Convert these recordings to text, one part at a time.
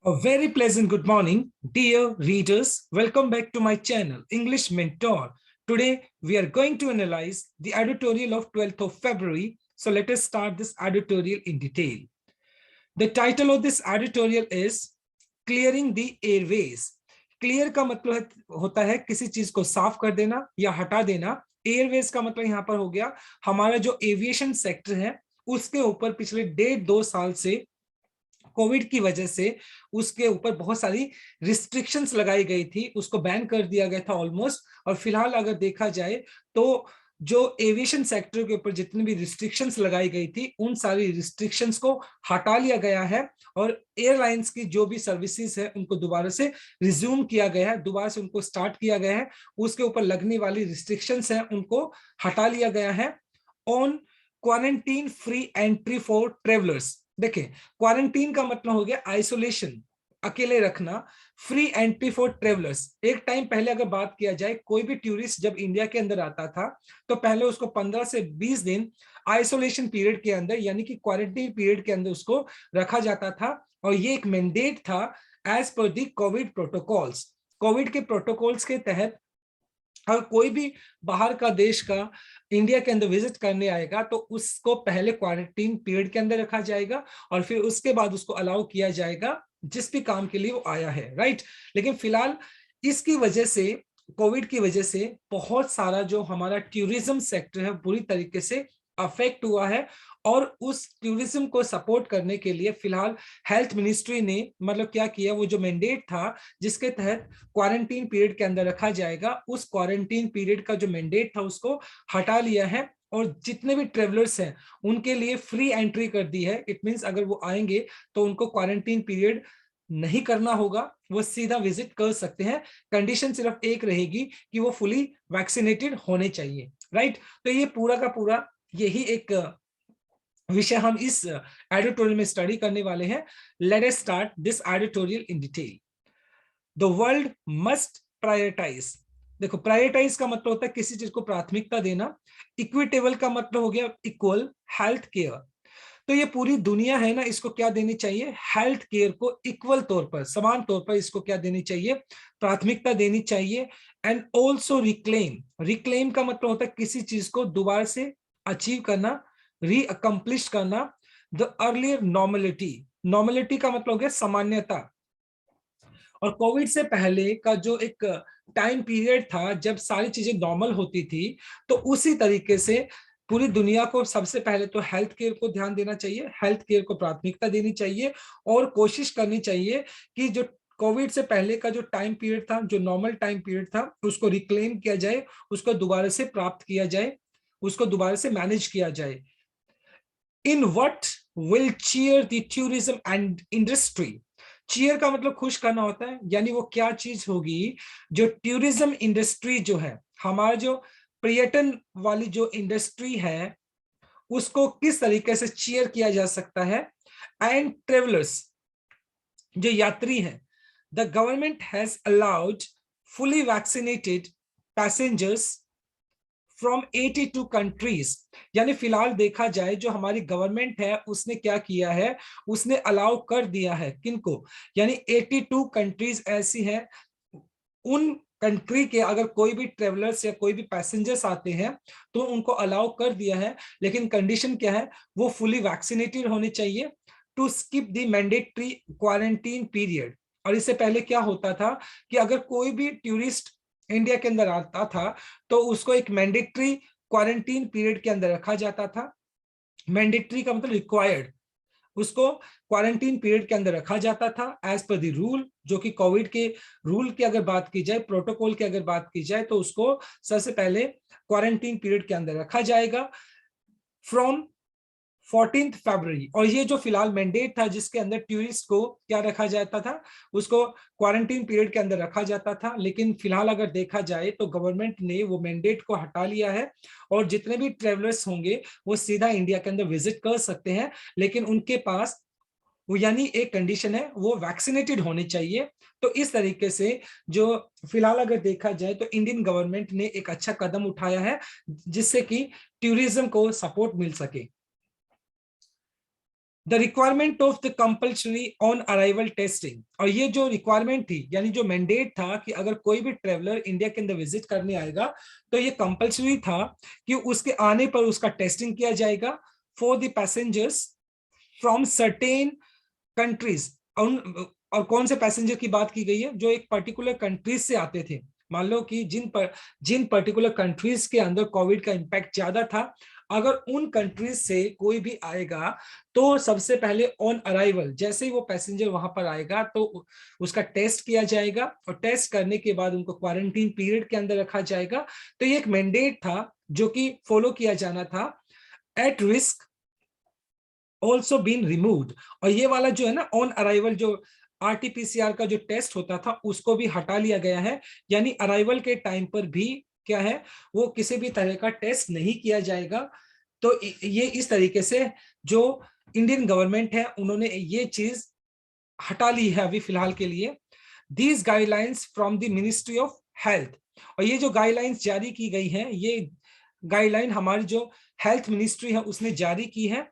A very pleasant good morning, dear readers. Welcome back to my channel, English Mentor. Today, we are going to analyze the editorial of 12th of February. So let us start this editorial in detail. The title of this editorial is Clearing the Airways. Clear का मतलब होता है किसी चीज को साफ कर देना या हटा देना. एयरवेज का मतलब यहाँ पर हो गया हमारा जो एविएशन सेक्टर है उसके ऊपर पिछले 1.5-2 साल से कोविड की वजह से उसके ऊपर बहुत सारी रिस्ट्रिक्शंस लगाई गई थी, उसको बैन कर दिया गया था ऑलमोस्ट. और फिलहाल अगर देखा जाए तो जो एविएशन सेक्टर के ऊपर जितनी भी रिस्ट्रिक्शंस लगाई गई थी उन सारी रिस्ट्रिक्शंस को हटा लिया गया है और एयरलाइंस की जो भी सर्विसेज है उनको दोबारा से रिज्यूम किया गया है, दोबारा से उनको स्टार्ट किया गया है. उसके ऊपर लगने वाली रिस्ट्रिक्शंस है उनको हटा लिया गया है. On quarantine free entry for travellers. देखिए, क्वारंटीन का मतलब हो गया आइसोलेशन, अकेले रखना. फ्री एंट्री फॉर ट्रेवलर्स, एक टाइम पहले अगर बात किया जाए कोई भी टूरिस्ट जब इंडिया के अंदर आता था तो पहले उसको 15 से 20 दिन आइसोलेशन पीरियड के अंदर यानी कि क्वारंटीन पीरियड के अंदर उसको रखा जाता था. और ये एक मैंडेट था एज पर दी कोविड प्रोटोकॉल्स. कोविड के प्रोटोकॉल्स के तहत अगर कोई भी बाहर का देश का इंडिया के अंदर विजिट करने आएगा तो उसको पहले क्वारंटीन पीरियड के अंदर रखा जाएगा और फिर उसके बाद उसको अलाउ किया जाएगा जिस भी काम के लिए वो आया है, राइट. लेकिन फिलहाल इसकी वजह से, कोविड की वजह से बहुत सारा जो हमारा टूरिज्म सेक्टर है पूरी तरीके से अफेक्ट हुआ है. और उस टूरिज्म को सपोर्ट करने के लिए फिलहाल हेल्थ मिनिस्ट्री ने मतलब क्या किया, वो जो मैंडेट था जिसके तहत क्वारंटीन पीरियड के अंदर रखा जाएगा, उस क्वारंटीन पीरियड का जो मैंडेट था उसको हटा लिया है और जितने भी ट्रेवलर्स हैं उनके लिए फ्री एंट्री कर दी है. इट मींस अगर वो आएंगे तो उनको क्वारंटीन पीरियड नहीं करना होगा, वो सीधा विजिट कर सकते हैं. कंडीशन सिर्फ एक रहेगी कि वो फुली वैक्सीनेटेड होने चाहिए, राइट. तो ये पूरा का पूरा यही एक विषय हम इस एडिटोरियल में स्टडी करने वाले हैं. Let us start this editorial in detail. The world must prioritise. देखो, प्रायोरिटाइज का मतलब होता है किसी चीज को प्राथमिकता देना. इक्विटेबल का मतलब हो गया इक्वल हेल्थ केयर. तो ये पूरी दुनिया है ना, इसको क्या देनी चाहिए, हेल्थ केयर को इक्वल तौर पर, समान तौर पर इसको क्या देनी चाहिए, प्राथमिकता देनी चाहिए. And also reclaim. रिक्लेम का मतलब होता है किसी चीज को दोबारा से अचीव करना, रीअकम्प्लिश करना. The earlier normality. नॉर्मेलिटी का मतलब हो गया सामान्यता. और कोविड से पहले का जो एक टाइम पीरियड था जब सारी चीजें नॉर्मल होती थी, तो उसी तरीके से पूरी दुनिया को सबसे पहले तो हेल्थ केयर को ध्यान देना चाहिए, हेल्थ केयर को प्राथमिकता देनी चाहिए और कोशिश करनी चाहिए कि जो कोविड से पहले का जो टाइम पीरियड था, जो नॉर्मल टाइम पीरियड था, उसको रिक्लेम किया जाए, उसको दोबारा से प्राप्त किया जाए, उसको दोबारा से मैनेज किया जाए. In what will cheer the tourism and industry. Cheer का मतलब खुश करना होता है, यानी वो क्या चीज होगी जो टूरिज्म इंडस्ट्री जो है, हमारा जो पर्यटन वाली जो इंडस्ट्री है उसको किस तरीके से चीयर किया जा सकता है. एंड ट्रेवलर्स, जो यात्री हैं, the government has allowed fully vaccinated passengers from 82 countries. यानी फिलहाल देखा जाए जो हमारी गवर्नमेंट है उसने क्या किया है, उसने अलाउ कर दिया है किनको, यानी 82 कंट्रीज ऐसी हैं, उन कंट्री के अगर कोई भी ट्रेवलर्स या कोई भी पैसेंजर्स आते हैं तो उनको अलाउ कर दिया है. लेकिन कंडीशन क्या है, वो फुली वैक्सीनेटेड होने चाहिए to skip the mandatory quarantine period. और इससे पहले क्या होता था कि अगर कोई भी टूरिस्ट इंडिया के अंदर आता था तो उसको एक मैंडेटरी क्वारंटीन पीरियड के अंदर रखा जाता था. मैंडेटरी का मतलब रिक्वायर्ड, उसको क्वारंटीन पीरियड के अंदर रखा जाता था एज पर द रूल. जो कि कोविड के रूल की अगर बात की जाए, प्रोटोकॉल की अगर बात की जाए तो उसको सबसे पहले क्वारंटीन पीरियड के अंदर रखा जाएगा फ्रॉम 14 फरवरी. और ये जो फिलहाल मैंडेट था जिसके अंदर टूरिस्ट को क्या रखा जाता था, उसको क्वारंटीन पीरियड के अंदर रखा जाता था. लेकिन फिलहाल अगर देखा जाए तो गवर्नमेंट ने वो मैंडेट को हटा लिया है और जितने भी ट्रेवलर्स होंगे वो सीधा इंडिया के अंदर विजिट कर सकते हैं. लेकिन उनके पास वो यानी एक कंडीशन है, वो वैक्सीनेटेड होने चाहिए. तो इस तरीके से जो फिलहाल अगर देखा जाए तो इंडियन गवर्नमेंट ने एक अच्छा कदम उठाया है जिससे कि टूरिज्म को सपोर्ट मिल सके. The requirement of the compulsory on arrival testing, और ये जो रिक्वायरमेंट थी यानी जो मैंडेट था कि अगर कोई भी ट्रेवलर इंडिया के अंदर विजिट करने आएगा तो ये कंपल्सरी था कि उसके आने पर उसका टेस्टिंग किया जाएगा for the passengers from certain countries. और कौन से पैसेंजर की बात की गई है? जो एक पर्टिकुलर कंट्रीज से आते थे। मान लो कि जिन पर्टिकुलर कंट्रीज के अंदर कोविड का इंपैक्ट ज्यादा था, अगर उन कंट्रीज से कोई भी आएगा तो सबसे पहले ऑन अराइवल जैसे ही वो पैसेंजर वहां पर आएगा तो उसका टेस्ट किया जाएगा, और टेस्ट करने के बाद उनको क्वारंटीन पीरियड के अंदर रखा जाएगा। तो ये एक मैंडेट था जो कि फॉलो किया जाना था। At risk also been removed, और ये वाला जो है ना ऑन अराइवल जो आरटीपीसीआर का जो टेस्ट होता था उसको भी हटा लिया गया है। यानी अराइवल के टाइम पर भी क्या है, वो किसी भी तरह का टेस्ट नहीं किया जाएगा। तो ये इस तरीके से जो इंडियन गवर्नमेंट है उन्होंने ये चीज हटा ली है अभी फिलहाल के लिए। These guidelines from the ministry of health, और ये जो गाइडलाइंस जारी की गई है ये गाइडलाइन हमारी जो हेल्थ मिनिस्ट्री है उसने जारी की है।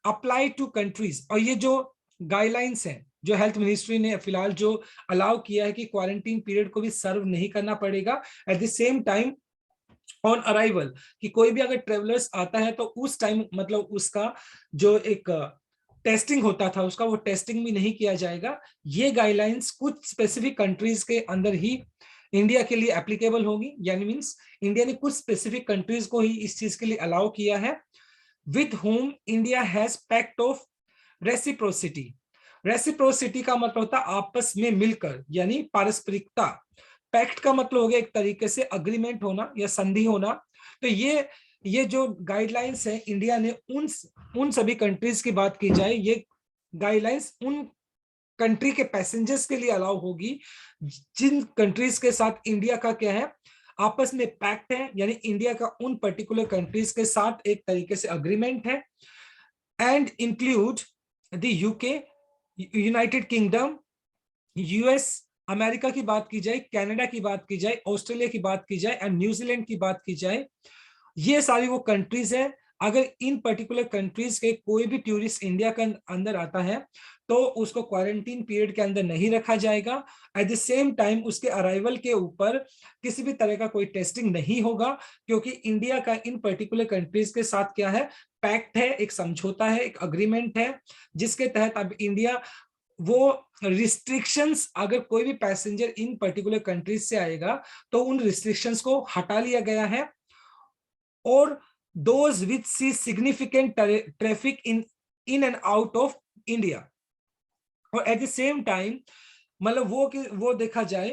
अप्लाई टू कंट्रीज, और ये जो गाइडलाइंस हैं जो हेल्थ मिनिस्ट्री ने फिलहाल जो अलाउ किया है कि क्वारंटीन पीरियड को भी सर्व नहीं करना पड़ेगा at the same time on arrival, कि कोई भी अगर ट्रेवलर्स आता है तो उस टाइम मतलब उसका जो एक टेस्टिंग होता था उसका वो टेस्टिंग भी नहीं किया जाएगा। ये गाइडलाइंस कुछ स्पेसिफिक कंट्रीज के अंदर ही इंडिया के लिए एप्लीकेबल होगी, यानी मींस इंडिया ने कुछ स्पेसिफिक कंट्रीज को ही इस चीज के लिए अलाउ किया है। With whom India has pact of reciprocity. Reciprocity का मतलब होता है आपस में मिलकर, यानी पारस्परिकता। पैक्ट का मतलब हो गया एक तरीके से अग्रीमेंट होना या संधि होना। तो ये जो गाइडलाइंस है इंडिया ने उन सभी कंट्रीज की बात की जाए, ये गाइडलाइंस उन कंट्री के पैसेंजर्स के लिए अलाउ होगी जिन कंट्रीज के साथ इंडिया का क्या है आपस में पैक्ट है, यानी इंडिया का उन पर्टिकुलर कंट्रीज के साथ एक तरीके से अग्रीमेंट है। And include the UK, United kingdom, US, America की बात की जाए, कनाडा की बात की जाए, ऑस्ट्रेलिया की बात की जाए एंड न्यूजीलैंड की बात की जाए, ये सारी वो कंट्रीज है। अगर इन पर्टिकुलर कंट्रीज के कोई भी टूरिस्ट इंडिया के अंदर आता है तो उसको क्वारंटीन पीरियड के अंदर नहीं रखा जाएगा। एट द सेम टाइम उसके अराइवल के ऊपर किसी भी तरह का कोई टेस्टिंग नहीं होगा, क्योंकि इंडिया का इन पर्टिकुलर कंट्रीज के साथ क्या है, पैक्ट है, एक समझौता है, एक अग्रीमेंट है, जिसके तहत अब इंडिया वो रिस्ट्रिक्शंस, अगर कोई भी पैसेंजर इन पर्टिकुलर कंट्रीज से आएगा तो उन रिस्ट्रिक्शंस को हटा लिया गया है। और those which see significant traffic in and out of India, और एट द सेम टाइम मतलब वो देखा जाए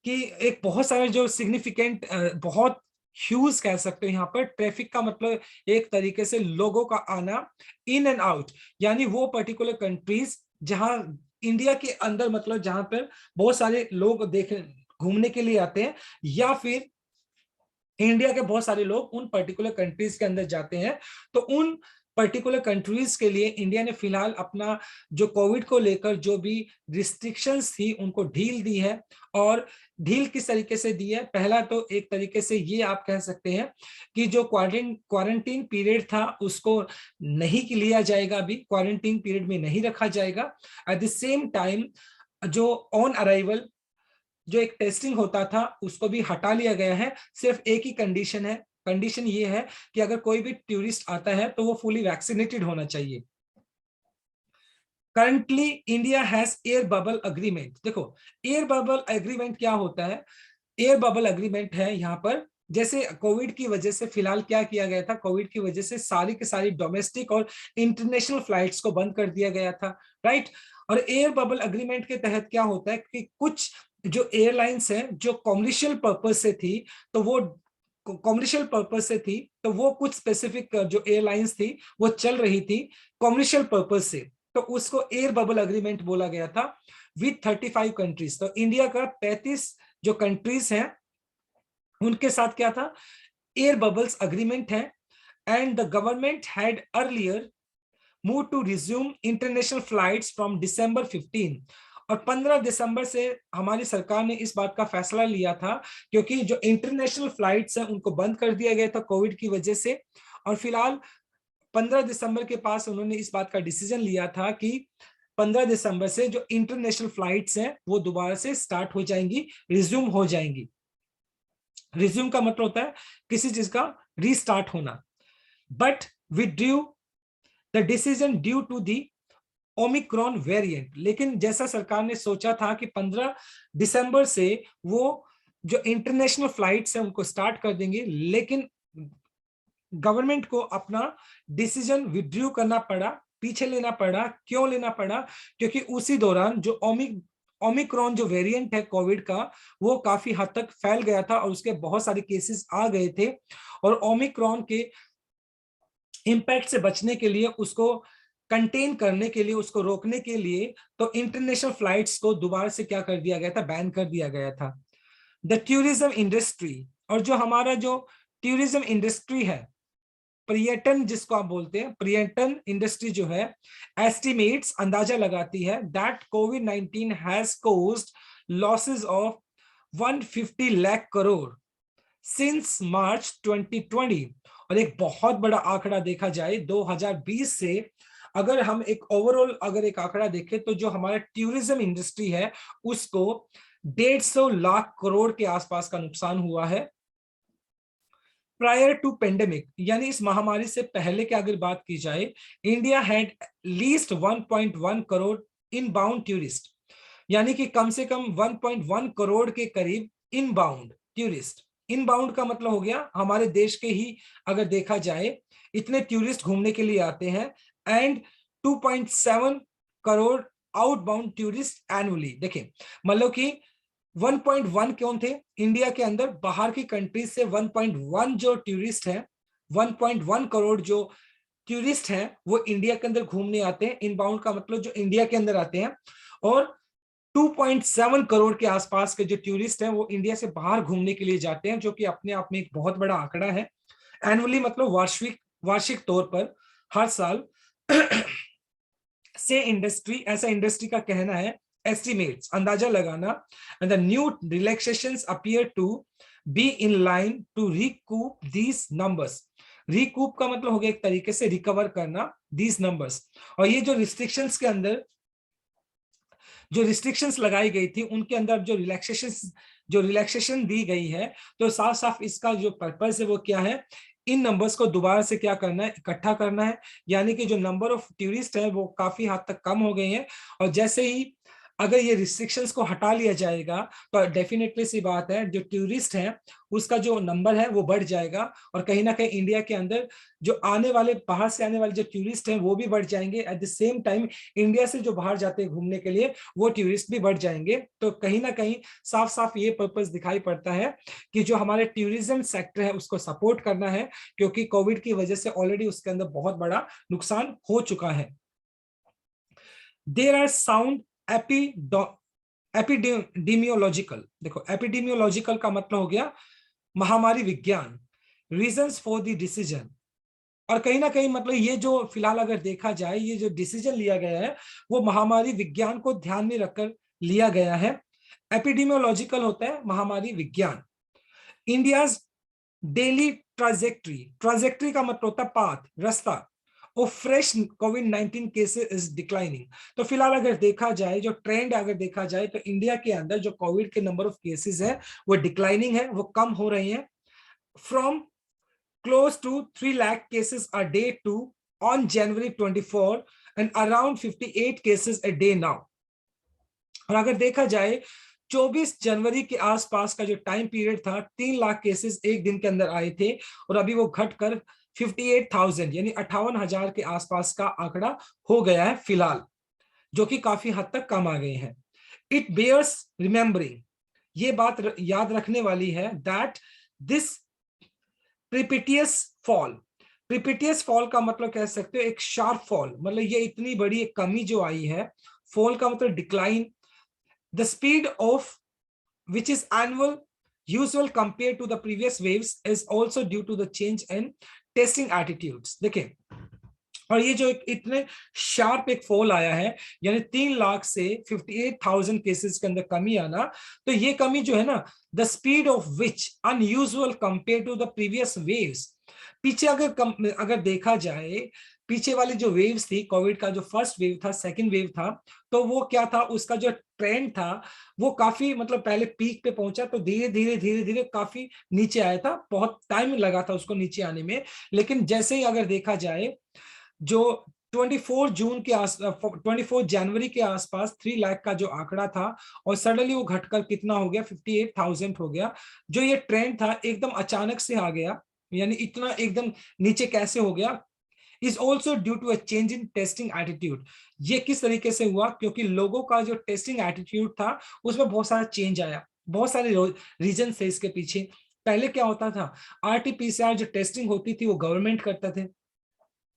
कि एक बहुत सारे जो सिग्निफिकेंट बहुत ह्यूज कह सकते हैं यहाँ पर। ट्रैफिक का मतलब एक तरीके से लोगों का आना इन एंड आउट, यानी वो पर्टिकुलर कंट्रीज जहां इंडिया के अंदर मतलब जहां पर बहुत सारे लोग देख घूमने के लिए आते हैं, या फिर इंडिया के बहुत सारे लोग उन पर्टिकुलर कंट्रीज के अंदर जाते हैं। तो उन पर्टिकुलर कंट्रीज के लिए इंडिया ने फिलहाल अपना जो कोविड को लेकर जो भी रिस्ट्रिक्शंस थी उनको ढील दी है। और ढील किस तरीके से दी है? पहला तो एक तरीके से ये आप कह सकते हैं कि जो क्वारंटीन पीरियड था उसको नहीं लिया जाएगा, अभी क्वारंटीन पीरियड में नहीं रखा जाएगा। एट द सेम टाइम जो ऑन अराइवल जो एक टेस्टिंग होता था उसको भी हटा लिया गया है। सिर्फ एक ही कंडीशन है, कंडीशन ये है कि अगर कोई भी टूरिस्ट आता है तो वो फुली वैक्सीनेटेड होना चाहिए। Currently India has air bubble agreement. देखो एयर बबल एग्रीमेंट क्या होता है? एयर बबल एग्रीमेंट है यहाँ पर, जैसे कोविड की वजह से फिलहाल क्या किया गया था, कोविड की वजह से सारी की सारी डोमेस्टिक और इंटरनेशनल फ्लाइट्स को बंद कर दिया गया था, राइट। और एयर बबल एग्रीमेंट के तहत क्या होता है कि कुछ जो एयरलाइंस हैं जो कॉमर्शियल पर्पज से थी, तो वो कॉमर्शियल पर्पज से थी, तो वो कुछ स्पेसिफिक जो एयरलाइंस थी वो चल रही थी कॉमर्शियल पर्पज से, तो उसको एयर बबल एग्रीमेंट बोला गया था विथ 35 कंट्रीज। तो इंडिया का 35 जो कंट्रीज हैं उनके साथ क्या था, एयर बबल्स अग्रीमेंट है। And the government had earlier move to resume international flights from December 15। और 15 दिसंबर से हमारी सरकार ने इस बात का फैसला लिया था, क्योंकि जो इंटरनेशनल फ्लाइट्स हैं उनको बंद कर दिया गया था कोविड की वजह से। और फिलहाल 15 दिसंबर के पास उन्होंने इस बात का डिसीजन लिया था कि 15 दिसंबर से जो इंटरनेशनल फ्लाइट्स हैं वो दोबारा से स्टार्ट हो जाएंगी, रिज्यूम हो जाएंगी। रिज्यूम का मतलब होता है किसी चीज का रीस्टार्ट होना। But withdrew the decision due to the Omicron variant. लेकिन जैसा सरकार ने सोचा था कि 15 दिसंबर से वो जो इंटरनेशनल फ्लाइट्स हैं उनको स्टार्ट कर देंगे, लेकिन गवर्नमेंट को अपना डिसीजन विड्रू करना पड़ा, पीछे लेना पड़ा। क्यों लेना पड़ा? क्योंकि उसी दौरान जो ओमिक्रॉन जो वेरिएंट है कोविड का, वो काफी हद तक फैल गया था और उसके बहुत सारे केसेस आ गए थे। और ओमिक्रॉन के इंपैक्ट से बचने के लिए, उसको कंटेन करने के लिए, उसको रोकने के लिए, तो इंटरनेशनल फ्लाइट्स को दोबारा से क्या कर दिया गया था? बैन कर दिया गया था। द टूरिज्म इंडस्ट्री, और जो हमारा जो टूरिज्म इंडस्ट्री है, पर्यटन जिसको आप बोलते हैं, पर्यटन इंडस्ट्री जो है, एस्टिमेट्स अंदाजा लगाती है that covid has caused losses of 150 lakh crore since मार्च 2020। और एक बहुत बड़ा आंकड़ा देखा जाए 2020 से, अगर हम एक ओवरऑल अगर एक आंकड़ा देखें तो जो हमारा टूरिज्म इंडस्ट्री है उसको 150 लाख करोड़ के आसपास का नुकसान हुआ है। प्रायर टू पेंडेमिक, यानी इस महामारी से पहले की अगर बात की जाए, India had least 1.1 crore inbound tourist, यानी कि कम से कम 1.1 करोड़ के करीब इनबाउंड टूरिस्ट। इनबाउंड का मतलब हो गया हमारे देश के ही अगर देखा जाए इतने टूरिस्ट घूमने के लिए आते हैं, and 2.7 crore outbound tourist annually. देखिए मतलब कि 1.1 कौन थे इंडिया के अंदर, बाहर की कंट्रीज से 1.1 जो टूरिस्ट हैं, 1.1 करोड़ जो टूरिस्ट हैं वो इंडिया के अंदर घूमने आते हैं। इनबाउंड का मतलब जो इंडिया के अंदर आते हैं, और 2.7 करोड़ के आसपास के जो टूरिस्ट हैं वो इंडिया से बाहर घूमने के लिए जाते हैं, जो कि अपने आप में एक बहुत बड़ा आंकड़ा है। एनुअली मतलब वार्षिक तौर पर हर साल से इंडस्ट्री, ऐसा इंडस्ट्री का कहना है, estimates अंदाजा लगाना, and the new relaxations appear to be in line to recoup these numbers। recoup का मतलब हो गया एक तरीके से रिकवर करना these numbers। और ये जो रिस्ट्रिक्शंस के अंदर जो रिस्ट्रिक्शंस लगाई गई थी उनके अंदर जो रिलैक्सेशन दी गई है, तो साफ साफ इसका जो पर्पस है वो क्या है? इन नंबर्स को दोबारा से क्या करना है? इकट्ठा करना है। यानी कि जो नंबर ऑफ टूरिस्ट है वो काफी हद तक कम हो गए हैं, और जैसे ही अगर ये रिस्ट्रिक्शंस को हटा लिया जाएगा तो डेफिनेटली सी बात है जो टूरिस्ट है उसका जो नंबर है वो बढ़ जाएगा, और कहीं ना कहीं इंडिया के अंदर जो आने वाले, बाहर से आने वाले जो टूरिस्ट हैं वो भी बढ़ जाएंगे। At the same time India से जो बाहर जाते हैं घूमने के लिए वो टूरिस्ट भी बढ़ जाएंगे। तो कहीं ना कहीं साफ साफ ये पर्पस दिखाई पड़ता है कि जो हमारे टूरिज्म सेक्टर है उसको सपोर्ट करना है, क्योंकि कोविड की वजह से ऑलरेडी उसके अंदर बहुत बड़ा नुकसान हो चुका है। देयर आर साउंड एपिडेमियोलॉजिकल, देखो एपिडेमियोलॉजिकल का मतलब हो गया महामारी विज्ञान, रीजंस फॉर द डिसीजन। और कहीं ना कहीं मतलब ये जो फिलहाल अगर देखा जाए ये जो डिसीजन लिया गया है वो महामारी विज्ञान को ध्यान में रखकर लिया गया है। एपिडेमियोलॉजिकल होता है महामारी विज्ञान। इंडियाज डेली ट्राजेक्ट्री का मतलब होता है पाथ, रास्ता और fresh covid cases is declining. तो फिलहाल अगर देखा जाए जो ट्रेंड अगर देखा जाए तो इंडिया के अंदर जो कोविड के नंबर ऑफ केसेस है वो डिक्लाइनिंग है, वो कम हो रहे हैं। From close to 3 lakh cases a day to on January 24 and around 58 cases a day now। और अगर देखा जाए 24 जनवरी के आसपास का जो टाइम पीरियड था 3 लाख केसेस एक दिन के अंदर आए थे, और अभी वो घटकर 58,000 यानी 58,000 के आसपास का आंकड़ा हो गया है फिलहाल, जो कि काफी हद तक कम आ गए हैं। इट बेयर्स रिमेंबरिंग, ये बात याद रखने वाली है दैट दिस प्रिपिटियस फॉल का मतलब कह सकते हो एक शार्प फॉल, मतलब ये इतनी बड़ी एक कमी जो आई है। फॉल का मतलब decline, the speed of which is annual usual compared to the previous waves is also due to the change in testing attitudes। देखिए, और ये जो इतने शार्प एक फॉल आया है यानी 3 लाख से 58,000 केसेस के अंदर कमी आना, तो ये कमी जो है ना, the speed of which unusual compare to the previous waves, पीछे अगर देखा जाए, पीछे वाली जो वेव्स थी, कोविड का जो फर्स्ट वेव था, सेकंड वेव था, तो वो क्या था, उसका जो ट्रेंड था वो काफी मतलब पहले पीक पे पहुंचा, तो धीरे धीरे धीरे धीरे काफी नीचे आया था, बहुत टाइम लगा था उसको नीचे आने में। लेकिन जैसे ही अगर देखा जाए, जो 24 जून के 24 जनवरी के आसपास 3 लाख का जो आंकड़ा था, और सडनली वो घटकर कितना हो गया, 58,000 हो गया। जो ये ट्रेंड था एकदम अचानक से आ गया, यानी इतना एकदम नीचे कैसे हो गया, is also due to a change in testing attitude. ये किस तरीके से हुआ, क्योंकि लोगों का जो टेस्टिंग एटीट्यूड था उसमें बहुत सारा चेंज आया, बहुत सारे रीजन थे इसके पीछे। पहले क्या होता था, आरटीपीसीआर जो टेस्टिंग होती थी वो गवर्नमेंट करते थे,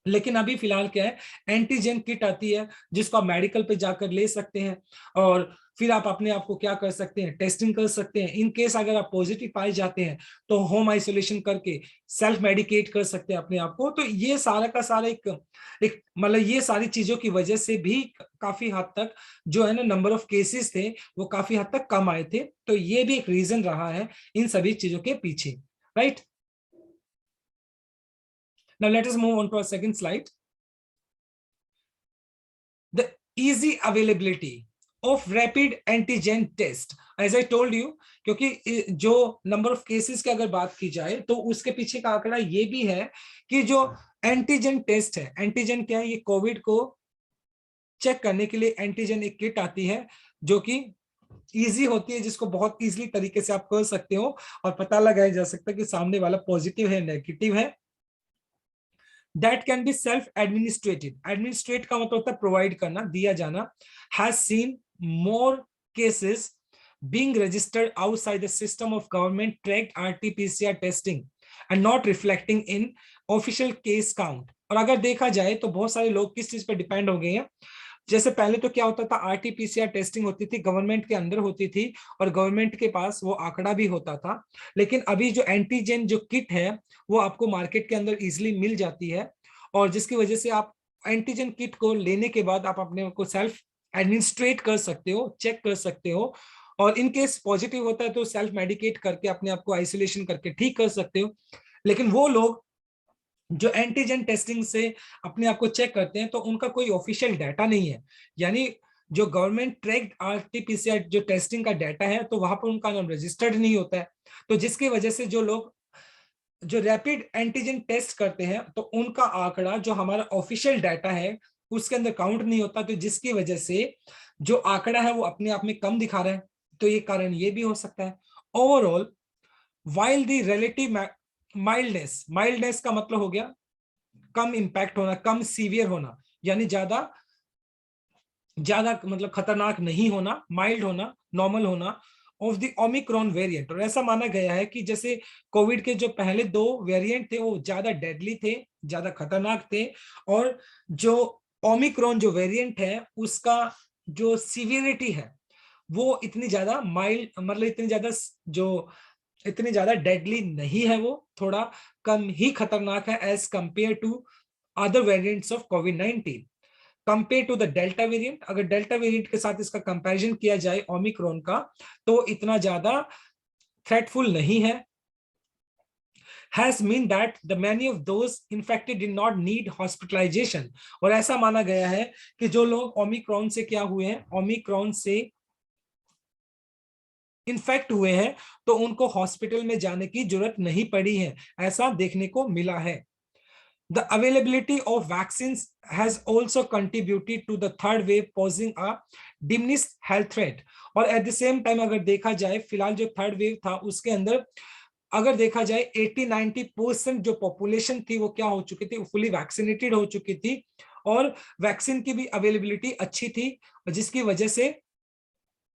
लेकिन अभी फिलहाल क्या है, एंटीजन किट आती है जिसको आप मेडिकल पे जाकर ले सकते हैं, और फिर आप अपने आप को क्या कर सकते हैं, टेस्टिंग कर सकते हैं। इन केस अगर आप पॉजिटिव पाए जाते हैं तो होम आइसोलेशन करके सेल्फ मेडिकेट कर सकते हैं अपने आप को। तो ये सारा का सारा एक मतलब ये सारी चीजों की वजह से भी काफी हद तक जो है ना नंबर ऑफ केसेस थे वो काफी हद तक कम आए थे। तो ये भी एक रीजन रहा है इन सभी चीजों के पीछे, right. Now let us move on to our second slide. The easy availability of rapid antigen test. As I told you, क्योंकि जो नंबर ऑफ केसेस की अगर बात की जाए तो उसके पीछे का आंकड़ा ये भी है कि जो एंटीजन टेस्ट है, एंटीजन क्या है, ये कोविड को चेक करने के लिए एंटीजन एक किट आती है जो कि इजी होती है, जिसको बहुत इजीली तरीके से आप कर सकते हो और पता लगाया जा सकता है कि सामने वाला पॉजिटिव है नेगेटिव है। That can be self administrated, administrate का मतलब होता है प्रोवाइड करना, दिया जाना। Has seen more cases being registered outside the system of government tracked RT-PCR testing and not reflecting in official case count। और अगर देखा जाए तो बहुत सारे लोग किस चीज पे डिपेंड हो गए हैं, जैसे पहले तो क्या होता था, आरटीपीसीआर टेस्टिंग होती थी, गवर्नमेंट के अंदर होती थी और गवर्नमेंट के पास वो आंकड़ा भी होता था। लेकिन अभी जो एंटीजन जो किट है वो आपको मार्केट के अंदर इजिली मिल जाती है, और जिसकी वजह से आप एंटीजन किट को लेने के बाद आप अपने को सेल्फ एडमिनिस्ट्रेट कर सकते हो, चेक कर सकते हो, और इन केस पॉजिटिव होता है तो सेल्फ मेडिकेट करके अपने आप को आइसोलेशन करके ठीक कर सकते हो। लेकिन वो लोग जो एंटीजन टेस्टिंग से अपने आप को चेक करते हैं तो उनका कोई ऑफिशियल डाटा नहीं है, यानी जो गवर्नमेंट ट्रैक्ड आरटीपीसीआर जो टेस्टिंग का डाटा है तो वहां पर उनका नाम रजिस्टर्ड नहीं होता है। तो जिसकी वजह से जो लोग जो रैपिड एंटीजन टेस्ट करते हैं तो उनका आंकड़ा जो हमारा ऑफिशियल डाटा है उसके अंदर काउंट नहीं होता, तो जिसकी वजह से जो आंकड़ा है वो अपने आप में कम दिखा रहा है। तो ये कारण ये भी हो सकता है। Overall while the relative mildness, mildness का मतलब हो गया कम इंपैक्ट होना, कम सीवियर होना, यानी ज्यादा ज्यादा मतलब खतरनाक नहीं होना, माइल्ड होना, नॉर्मल होना ऑफ द ओमिक्रॉन वेरिएंट। और ऐसा माना गया है कि जैसे कोविड के जो पहले 2 वेरिएंट थे वो ज्यादा डेडली थे, ज्यादा खतरनाक थे, और जो ओमिक्रॉन जो वेरिएंट है उसका जो सीवियरिटी है वो इतनी ज्यादा माइल्ड मतलब इतनी ज्यादा डेडली नहीं है, वो थोड़ा कम ही खतरनाक है as compare to other variants of कोविड-19। Compare to the Delta variant, अगर डेल्टा वेरिएंट के साथ इसका कंपैरिजन किया जाए ओमिक्रॉन का तो इतना ज्यादा थ्रेटफुल नहीं है। Has mean that the many of those infected did not need hospitalization। और ऐसा माना गया है कि जो लोग ओमिक्रॉन से क्या हुए हैं, ओमिक्रॉन से इन्फेक्ट हुए हैं तो उनको हॉस्पिटल में जाने की जरूरत नहीं पड़ी है, ऐसा देखने को मिला है। The availability of vaccines has also contributed to the third wave posing a diminished health threat। और at the same time अगर देखा जाए फिलहाल जो थर्ड वेव था उसके अंदर अगर देखा जाए 80-90% जो पॉपुलेशन थी वो क्या हो चुकी थी, फुली वैक्सीनेटेड हो चुकी थी, और वैक्सीन की भी अवेलेबिलिटी अच्छी थी, जिसकी वजह से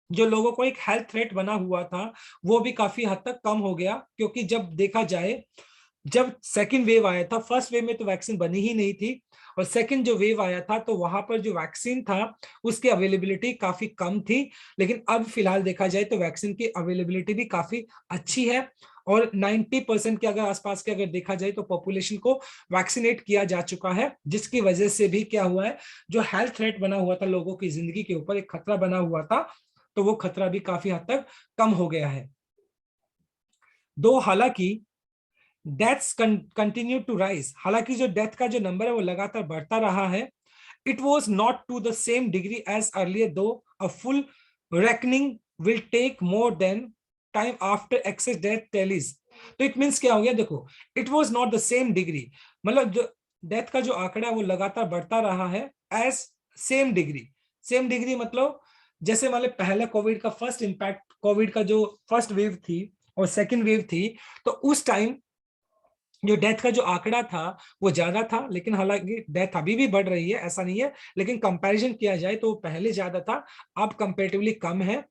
जो लोगों को एक हेल्थ थ्रेट बना हुआ था वो भी काफी हद तक कम हो गया। क्योंकि जब देखा जाए जब सेकंड वेव आया था, फर्स्ट वेव में तो वैक्सीन बनी ही नहीं थी, और सेकंड जो वेव आया था तो वहां पर जो वैक्सीन था उसकी अवेलेबिलिटी काफी कम थी। लेकिन अब फिलहाल देखा जाए तो वैक्सीन की अवेलेबिलिटी भी काफी अच्छी है, और 90% के अगर आसपास के अगर देखा जाए तो पॉपुलेशन को वैक्सीनेट किया जा चुका है, जिसकी वजह से भी क्या हुआ है, जो हेल्थ थ्रेट बना हुआ था लोगों की जिंदगी के ऊपर, एक खतरा बना हुआ था, तो वो खतरा भी काफी हद तक कम हो गया है। दो हालांकि डेथ्स कंटिन्यू टू राइज, हालांकि जो डेथ का जो नंबर है वो लगातार बढ़ता रहा है. It was not to the same degree as earlier, though a full reckoning will take more than time after excess death tallies. तो इट मीन्स क्या हो गया, देखो, it was not the same degree, मतलब जो डेथ का जो आंकड़ा है वो लगातार बढ़ता रहा है as same degree. Same degree मतलब जैसे मतलब पहले कोविड का फर्स्ट इंपैक्ट, कोविड का जो फर्स्ट वेव थी और सेकेंड वेव थी, तो उस टाइम जो डेथ का जो आंकड़ा था वो ज्यादा था, लेकिन हालांकि डेथ अभी भी बढ़ रही है, ऐसा नहीं है, लेकिन कंपैरिजन किया जाए तो पहले ज्यादा था, अब कंपैरेटिवली कम है.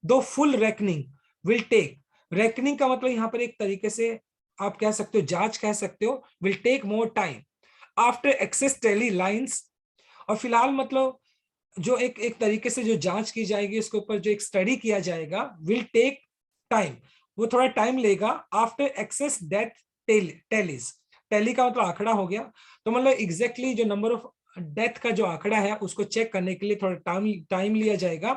Though full reckoning will take, reckoning का मतलब यहाँ पर एक तरीके से आप कह सकते हो, जांच कह सकते हो, will take more time after access tele lines. और फिलहाल मतलब जो एक एक तरीके से जो जांच की जाएगी इसके ऊपर, जो एक स्टडी किया जाएगा, विल टेक टाइम, वो थोड़ा टाइम लेगा आफ्टर एक्सेस डेथ टेलीज. टेली का मतलब आंकड़ा हो गया, तो मतलब एग्जैक्टली जो नंबर ऑफ डेथ का जो आंकड़ा है उसको चेक करने के लिए थोड़ा टाइम लिया जाएगा.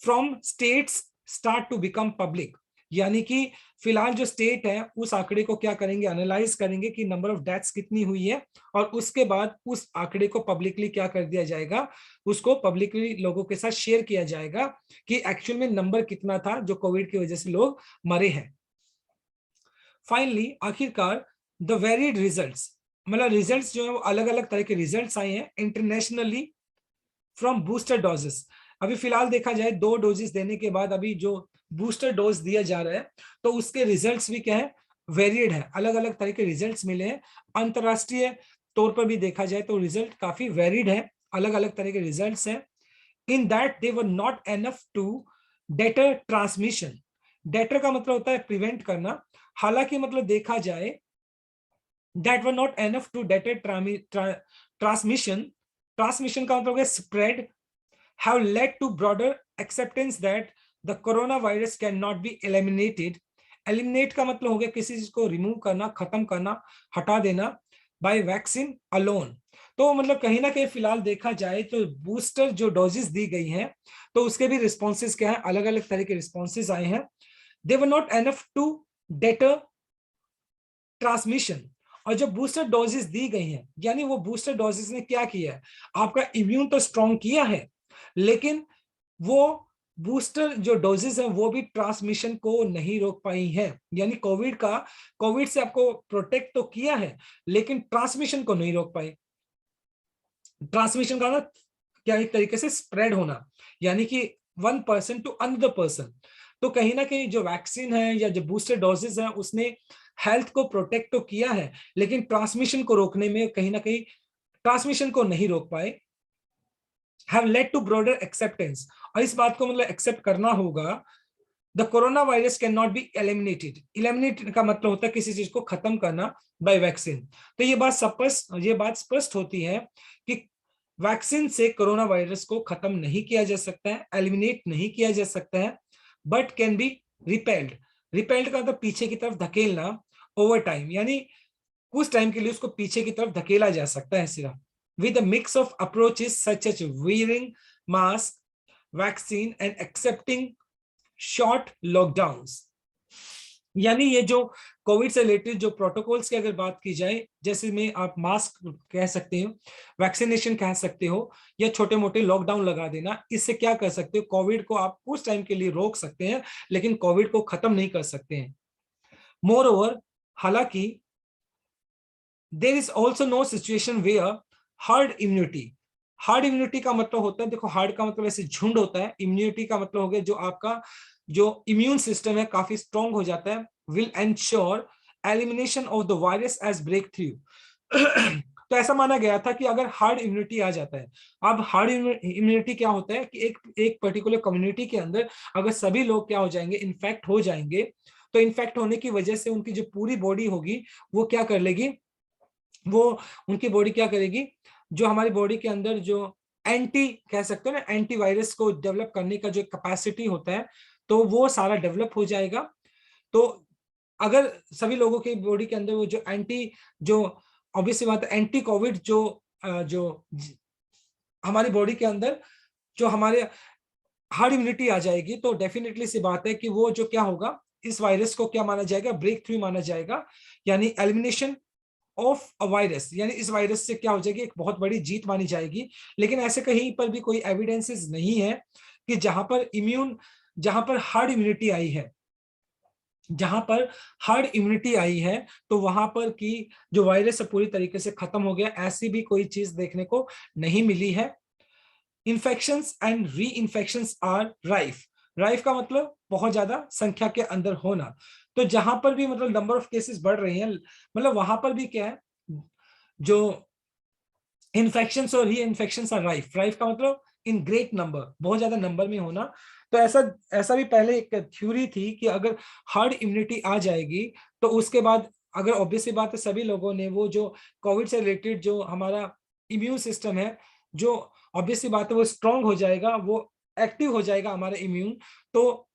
From states start to become public, यानी कि फिलहाल जो स्टेट है उस आंकड़े को क्या करेंगे, एनालाइज करेंगे कि नंबर ऑफ डेथ्स कितनी हुई है, और उसके बाद उस आंकड़े को पब्लिकली क्या कर दिया जाएगा, उसको पब्लिकली लोगों के साथ शेयर किया जाएगा कि एक्चुअल में नंबर कितना था जो कोविड की वजह से लोग मरे हैं. फाइनली आखिरकार द वेरिड रिजल्ट्स, मतलब रिजल्ट्स जो है वो अलग अलग तरह के रिजल्ट्स आए हैं इंटरनेशनली फ्रॉम बूस्टर डोजेस. अभी फिलहाल देखा जाए 2 डोजेस देने के बाद अभी जो बूस्टर डोज दिया जा रहा है तो उसके रिजल्ट्स भी क्या है, वेरिएड है, अलग अलग तरह के रिजल्ट्स मिले हैं. अंतरराष्ट्रीय तौर पर भी देखा जाए तो रिजल्ट काफी वेरिड है, अलग अलग तरह के रिजल्ट्स हैं. In that they were not enough to deter transmission. Deter का मतलब होता है प्रिवेंट करना, हालांकि मतलब देखा जाए that were not enough to deter transmission. Transmission का मतलब है spread, have led to broader acceptance that the coronavirus cannot be eliminated. Eliminate का मतलब हो गया किसी चीज को रिमूव करना, खत्म करना, हटा देना, by vaccine alone. तो मतलब कहीं ना कहीं फिलहाल देखा जाए तो बूस्टर जो डोजेस दी गई हैं तो उसके भी रिस्पॉन्सेज क्या है, अलग अलग तरह के रिस्पॉन्सेज आए हैं. They were not enough to deter transmission. और जो बूस्टर डोजेस दी गई हैं, यानी वो बूस्टर डोजेस ने क्या किया है, आपका इम्यून तो स्ट्रॉन्ग किया है, लेकिन वो बूस्टर जो डोजेस है वो भी ट्रांसमिशन को नहीं रोक पाई है. यानी कोविड से आपको प्रोटेक्ट तो किया है लेकिन ट्रांसमिशन को नहीं रोक पाई. ट्रांसमिशन का ना क्या, एक तरीके से स्प्रेड होना, यानी कि one person to another person. तो कहीं ना कहीं जो वैक्सीन है या जो बूस्टर डोजेस है उसने हेल्थ को प्रोटेक्ट तो किया है, लेकिन ट्रांसमिशन को रोकने में कहीं ना कहीं ट्रांसमिशन को नहीं रोक पाए. Have led to broader acceptance, और इस बात को मतलब एक्सेप्ट करना होगा. The corona virus can not be eliminated. Eliminate का मतलब होता है किसी चीज को खत्म करना बाय वैक्सीन. तो ये बात स्पष्ट होती है कि वैक्सीन से कोरोना वायरस को खत्म नहीं किया जा सकता है, एलिमिनेट नहीं किया जा सकता है, but can be repelled. Repelled का मतलब पीछे की तरफ धकेलना ओवर टाइम, यानी कुछ टाइम के लिए उसको पीछे की तरफ धकेला जा सकता है सिर्फ. With a mix of approaches such as wearing mask, vaccine and accepting short lockdowns. यानी ये जो कोविड से रिलेटेड जो प्रोटोकॉल्स की अगर बात की जाए, जैसे में आप मास्क कह सकते हो, वैक्सीनेशन कह सकते हो, या छोटे मोटे लॉकडाउन लगा देना, इससे क्या कर सकते हो, कोविड को आप कुछ टाइम के लिए रोक सकते हैं लेकिन कोविड को खत्म नहीं कर सकते हैं. मोर ओवर, हालांकि there is also no situation where herd immunity. Herd immunity का मतलब होता है, देखो हार्ड का मतलब ऐसे झुंड होता है, इम्यूनिटी का मतलब हो गया जो आपका जो इम्यून सिस्टम है काफी स्ट्रॉन्ग हो जाता है. Will ensure elimination of the virus as breakthrough. तो ऐसा माना गया था कि अगर हार्ड इम्यूनिटी आ जाता है, अब हार्ड इम्यूनिटी क्या होता है कि एक पर्टिकुलर कम्युनिटी के अंदर अगर सभी लोग क्या हो जाएंगे, इन्फेक्ट हो जाएंगे, तो इन्फेक्ट होने की वजह से उनकी जो पूरी बॉडी होगी वो क्या कर लेगी, वो उनकी बॉडी क्या करेगी, जो हमारी बॉडी के अंदर जो एंटी कह सकते हो ना, एंटीवायरस को डेवलप करने का जो कैपेसिटी होता है, तो वो सारा डेवलप हो जाएगा. तो अगर सभी लोगों की बॉडी के अंदर वो जो जो ऑब्वियसली बात है, एंटी कोविड जो हमारी बॉडी के अंदर जो हमारे हार्ड इम्यूनिटी आ जाएगी, तो डेफिनेटली सी बात है कि वो जो क्या होगा, इस वायरस को क्या माना जाएगा, ब्रेक थ्रू माना जाएगा, यानी एलिमिनेशन ऑफ अ वायरस, यानी इस वायरस से क्या हो जाएगी, एक बहुत बड़ी जीत मानी जाएगी। लेकिन ऐसे कहीं पर भी कोई एविडेंसेस नहीं है कि जहां पर हार्ड इम्यूनिटी आई है, जहां पर हार्ड इम्यूनिटी आई है तो वहां पर की जो वायरस है पूरी तरीके से खत्म हो गया, ऐसी भी कोई चीज देखने को नहीं मिली है। Infections and re infections are rife. Rife का मतलब बहुत ज्यादा संख्या के अंदर होना। तो जहां पर भी मतलब नंबर ऑफ केसेस बढ़ रही हैं, मतलब वहां पर भी क्या है, जो इन्फेक्शंस और री इन्फेक्शंस आर राइफ। राइफ का मतलब इन ग्रेट नंबर, बहुत ज्यादा नंबर में होना। तो ऐसा ऐसा भी पहले एक थ्योरी थी कि अगर हर्ड इम्यूनिटी आ जाएगी तो उसके बाद, अगर ऑब्वियसली बात है, सभी लोगों ने वो जो कोविड से रिलेटेड जो हमारा इम्यून सिस्टम है, जो ऑब्वियसली बात है वो स्ट्रांग हो जाएगा, वो एक्टिव हो जाएगा हमारा इम्यून, तो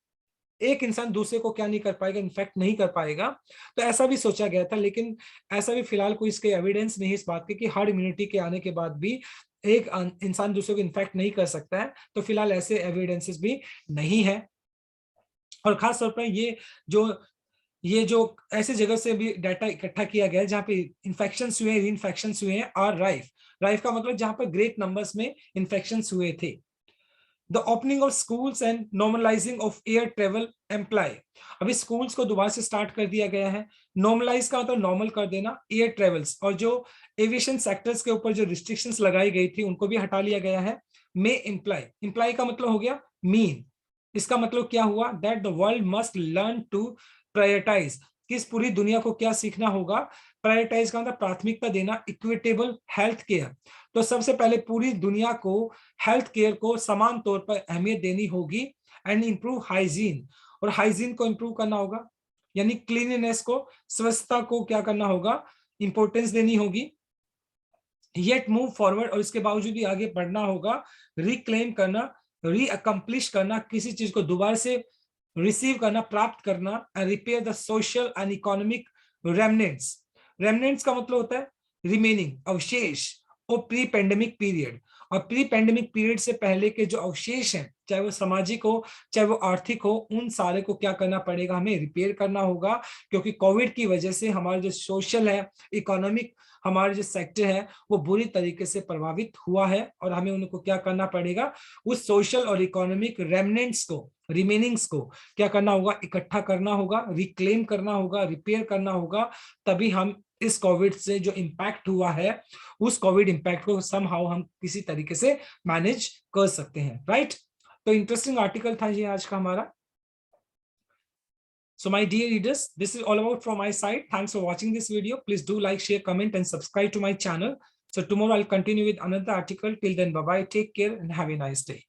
एक इंसान दूसरे को क्या नहीं कर पाएगा, इन्फेक्ट नहीं कर पाएगा। तो ऐसा भी सोचा गया था, लेकिन ऐसा भी फिलहाल कोई इसके एविडेंस नहीं है इस बात के कि हार्ड इम्यूनिटी के आने के बाद भी एक इंसान दूसरे को इन्फेक्ट नहीं कर सकता है। तो फिलहाल ऐसे एविडेंसेस भी नहीं है। और खास तौर पर ये जो ऐसे जगह से भी डाटा इकट्ठा किया गया है जहां पे इन्फेक्शंस हुए, री इन्फेक्शंस हुए हैं, और राइफ। राइफ का मतलब जहां पर ग्रेट नंबर्स में इन्फेक्शंस हुए थे। The opening of schools and normalising of air travel employee. अभी स्कूल्स को दोबारा से स्टार्ट कर दिया गया है। नॉर्मलाइज का मतलब नॉर्मल कर देना, एयर ट्रेवल्स और जो एविएशन सेक्टर्स के ऊपर जो रिस्ट्रिक्शंस लगाई गई थी उनको भी हटा लिया गया है। मे इम्प्लाई, इम्प्लाई का मतलब हो गया मीन। इसका मतलब क्या हुआ, that the world must learn to prioritise, कि इस पूरी दुनिया को क्या सीखना होगा, प्रायोरिटाइज का मतलब प्राथमिकता देना, इक्विटेबल हेल्थ केयर। तो सबसे पहले पूरी दुनिया को हेल्थ केयर को समान तौर पर अहमियत देनी होगी। एंड इंप्रूव हाइजीन, और हाइजीन को इंप्रूव करना होगा, यानी क्लीनलीनेस को, स्वच्छता को क्या करना होगा, इंपॉर्टेंस देनी होगी। येट मूव फॉरवर्ड, और इसके बावजूद भी आगे बढ़ना होगा। रिक्लेम करना, री अकम्प्लिश करना, किसी चीज को दोबारा से रिसीव करना, प्राप्त करना। And repair the social and economic remnants. Remnants का मतलब होता है रिमेनिंग, अवशेष, और प्री पेंडेमिक पीरियड। और प्री पेंडेमिक पीरियड से पहले के जो अवशेष हैं, चाहे वो सामाजिक हो चाहे वो आर्थिक हो, उन सारे को क्या करना पड़ेगा, हमें रिपेयर करना होगा। क्योंकि कोविड की वजह से हमारा जो सोशल है, इकोनॉमिक हमारा जो सेक्टर है, वो बुरी तरीके से प्रभावित हुआ है। और हमें उनको क्या करना पड़ेगा, उस सोशल और इकोनॉमिक रेमनेंट्स को, रिमेनिंग्स को क्या करना होगा, इकट्ठा करना होगा, रिक्लेम करना होगा, रिपेयर करना होगा। तभी हम इस कोविड से जो इम्पैक्ट हुआ है, उस कोविड इम्पैक्ट को समहाउ हम किसी तरीके से मैनेज कर सकते हैं, राइट। तो इंटरेस्टिंग आर्टिकल था ये आज का हमारा। So my dear readers, this is all about from my side. Thanks for watching this video. Please do like, share, comment and subscribe to my channel. So tomorrow I'll continue with another article. Till then, bye bye, take care and have a nice day.